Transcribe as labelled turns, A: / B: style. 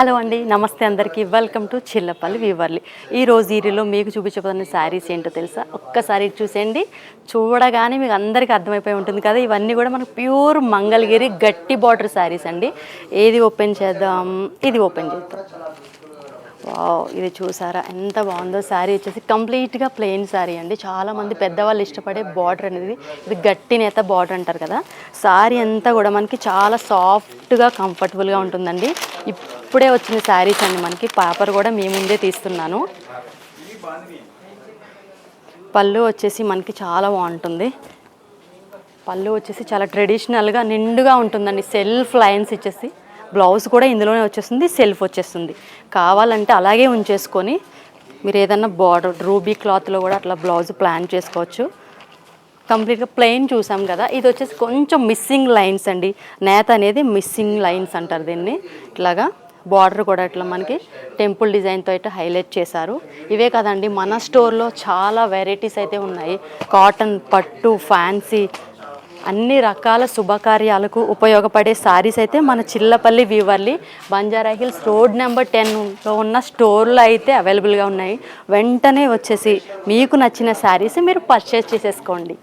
A: Hello అండి, నమస్తే అందరికీ. Welcome to Chillapalli Weaverly. ఈరోజు వీరిలో మీకు చూపించబోతున్న శారీస్ ఏంటో తెలుసా? ఒక్కసారి చూసేయండి. చూడగానే మీకు అందరికీ అర్థమైపోయి ఉంటుంది కదా. ఇవన్నీ కూడా మనకు ప్యూర్ మంగళగిరి గట్టి బార్డర్ శారీస్ అండి. ఏది ఓపెన్ చేద్దాం? ఇది ఓపెన్ చేద్దాం. వావ్, ఇది చూసారా ఎంత బాగుందో. శారీ వచ్చేసి కంప్లీట్గా ప్లెయిన్ శారీ అండి. చాలామంది పెద్దవాళ్ళు ఇష్టపడే బార్డర్ అనేది ఇది గట్టి నేత బార్డర్ అంటారు కదా. శారీ అంతా కూడా మనకి చాలా సాఫ్ట్గా కంఫర్టబుల్గా ఉంటుందండి. ఇప్పుడే వచ్చిన శారీస్ అండి. మనకి పేపర్ కూడా మీ ముందే తీస్తున్నాను. పళ్ళు వచ్చేసి మనకి చాలా బాగుంటుంది. పళ్ళు వచ్చేసి చాలా ట్రెడిషనల్గా నిండుగా ఉంటుందండి. సెల్ఫ్ లైన్స్ ఇచ్చేసి బ్లౌజ్ కూడా ఇందులోనే వచ్చేస్తుంది, సెల్ఫ్ వచ్చేస్తుంది. కావాలంటే అలాగే ఉంచేసుకొని మీరు ఏదన్నా బార్డర్ రూబీ క్లాత్లో కూడా అట్లా బ్లౌజ్ ప్లాన్ చేసుకోవచ్చు. కంప్లీట్గా ప్లెయిన్ చూసాం కదా. ఇది వచ్చేసి కొంచెం మిస్సింగ్ లైన్స్ అండి. నేత అనేది మిస్సింగ్ లైన్స్ అంటారు దీన్ని. ఇట్లాగా బార్డర్ కూడా ఇట్లా మనకి టెంపుల్ డిజైన్తో అయితే హైలైట్ చేశారు. ఇవే కదండి, మన స్టోర్లో చాలా వెరైటీస్ అయితే ఉన్నాయి. కాటన్, పట్టు, ఫ్యాన్సీ అన్ని రకాల శుభకార్యాలకు ఉపయోగపడే శారీస్ అయితే మన Chillapalli Weaverly Banjara Hills road number 10లో ఉన్న స్టోర్లో అయితే అవైలబుల్గా ఉన్నాయి. వెంటనే వచ్చేసి మీకు నచ్చిన శారీస్ మీరు పర్చేస్ చేసేసుకోండి.